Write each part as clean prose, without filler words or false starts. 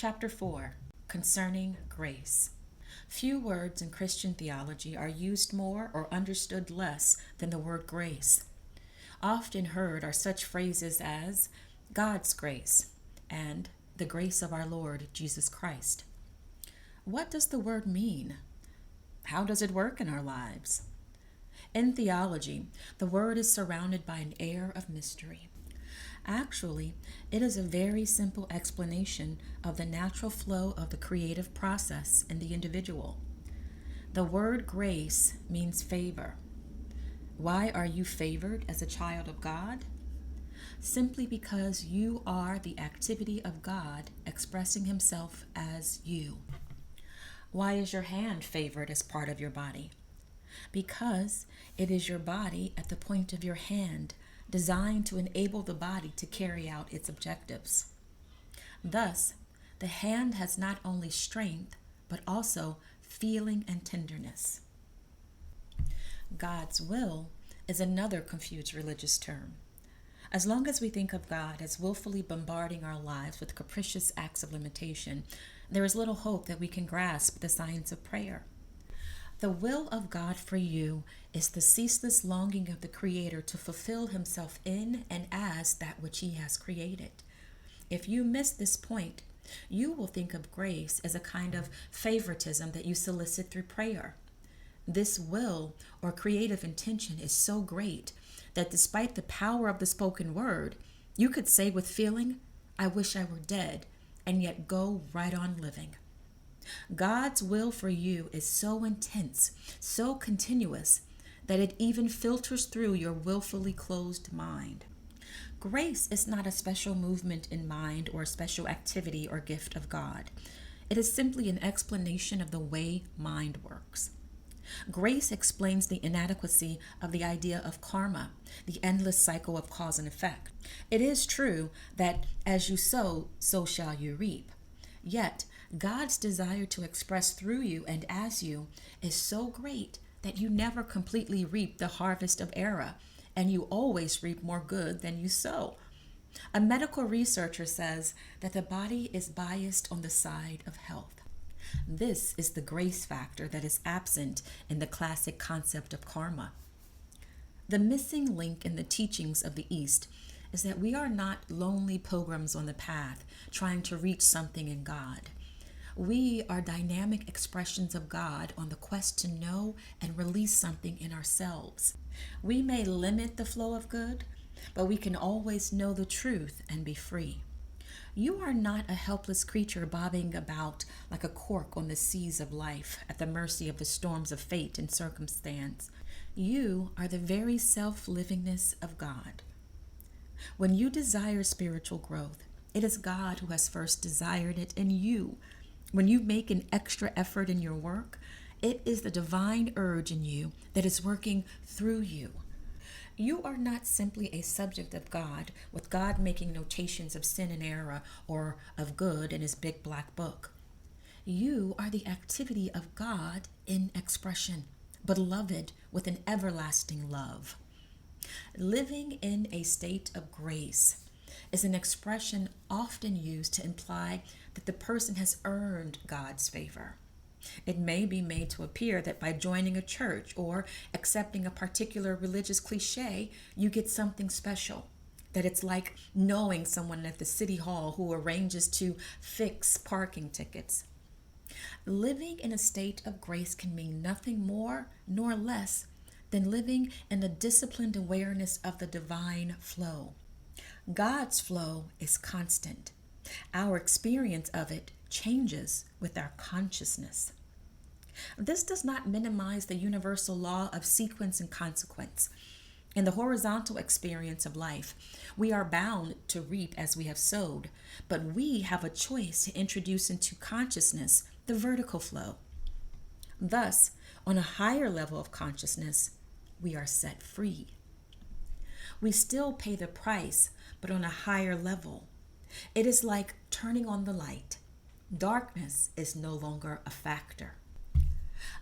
Chapter 4, Concerning Grace. Few words in Christian theology are used more or understood less than the word grace. Often heard are such phrases as God's grace and the grace of our Lord Jesus Christ. What does the word mean? How does it work in our lives? In theology, the word is surrounded by an air of mystery. Actually, it is a very simple explanation of the natural flow of the creative process in the individual. The word grace means favor. Why are you favored as a child of God? Simply because you are the activity of God expressing Himself as you. Why is your hand favored as part of your body? Because it is your body at the point of your hand, designed to enable the body to carry out its objectives. Thus, the hand has not only strength, but also feeling and tenderness. God's will is another confused religious term. As long as we think of God as willfully bombarding our lives with capricious acts of limitation, there is little hope that we can grasp the science of prayer. The will of God for you is the ceaseless longing of the Creator to fulfill Himself in and as that which He has created. If you miss this point, you will think of grace as a kind of favoritism that you solicit through prayer. This will or creative intention is so great that despite the power of the spoken word, you could say with feeling, "I wish I were dead," and yet go right on living. God's will for you is so intense, so continuous, that it even filters through your willfully closed mind. Grace is not a special movement in mind or a special activity or gift of God. It is simply an explanation of the way mind works. Grace explains the inadequacy of the idea of karma, the endless cycle of cause and effect. It is true that as you sow, so shall you reap. Yet, God's desire to express through you and as you is so great that you never completely reap the harvest of error, and you always reap more good than you sow. A medical researcher says that the body is biased on the side of health. This is the grace factor that is absent in the classic concept of karma. The missing link in the teachings of the East is that we are not lonely pilgrims on the path trying to reach something in God. We are dynamic expressions of God on the quest to know and release something in ourselves. We may limit the flow of good, but we can always know the truth and be free. You are not a helpless creature bobbing about like a cork on the seas of life at the mercy of the storms of fate and circumstance. You are the very self-livingness of God. When you desire spiritual growth, it is God who has first desired it in you. When you make an extra effort in your work, it is the divine urge in you that is working through you. You are not simply a subject of God, with God making notations of sin and error or of good in His big black book. You are the activity of God in expression, beloved with an everlasting love. Living in a state of grace is an expression often used to imply that the person has earned God's favor. It may be made to appear that by joining a church or accepting a particular religious cliche, you get something special. That it's like knowing someone at the city hall who arranges to fix parking tickets. Living in a state of grace can mean nothing more nor less than living in the disciplined awareness of the divine flow. God's flow is constant. Our experience of it changes with our consciousness. This does not minimize the universal law of sequence and consequence. In the horizontal experience of life, we are bound to reap as we have sowed, but we have a choice to introduce into consciousness the vertical flow. Thus, on a higher level of consciousness, we are set free. We still pay the price, but on a higher level. It is like turning on the light. Darkness is no longer a factor.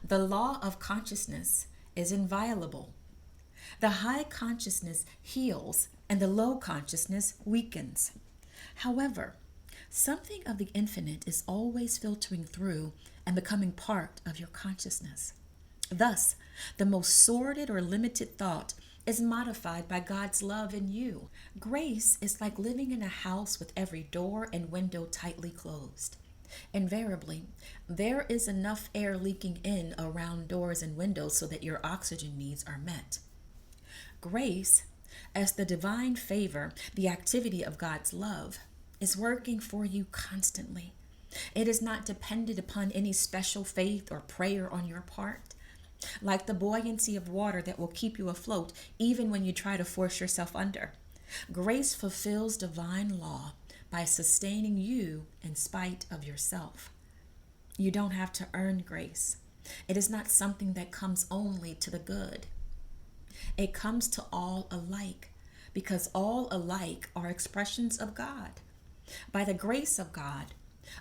The law of consciousness is inviolable. The high consciousness heals and the low consciousness weakens. However, Something of the infinite is always filtering through and becoming part of your consciousness. Thus, the most sordid or limited thought is modified by God's love in you. Grace is like living in a house with every door and window tightly closed. Invariably, there is enough air leaking in around doors and windows so that your oxygen needs are met. Grace, as the divine favor, the activity of God's love, is working for you constantly. It is not dependent upon any special faith or prayer on your part. Like the buoyancy of water that will keep you afloat even when you try to force yourself under. Grace fulfills divine law by sustaining you in spite of yourself. You don't have to earn grace. It is not something that comes only to the good. It comes to all alike because all alike are expressions of God. By the grace of God,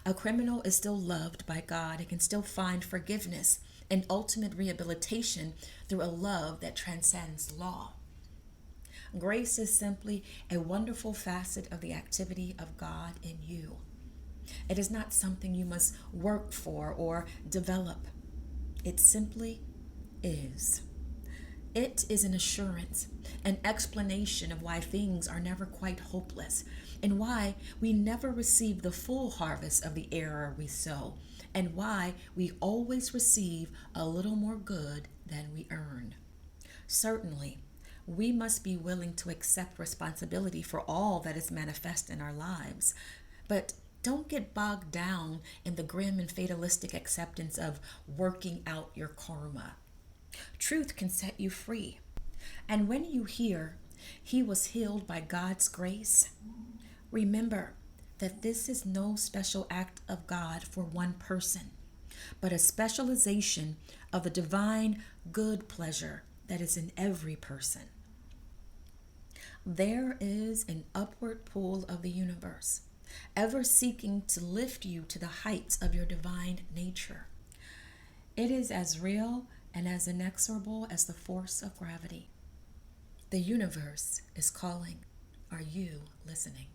a criminal is still loved by God and can still find forgiveness and ultimate rehabilitation through a love that transcends law. Grace is simply a wonderful facet of the activity of God in you. It is not something you must work for or develop. It simply is. It is an assurance, an explanation of why things are never quite hopeless and why we never receive the full harvest of the error we sow, and why we always receive a little more good than we earn. Certainly, we must be willing to accept responsibility for all that is manifest in our lives, but don't get bogged down in the grim and fatalistic acceptance of working out your karma. Truth can set you free. And when you hear, "He was healed by God's grace," remember that this is no special act of God for one person, but a specialization of the divine good pleasure that is in every person. There is an upward pull of the universe, ever seeking to lift you to the heights of your divine nature. It is as real and as inexorable as the force of gravity. The universe is calling. Are you listening?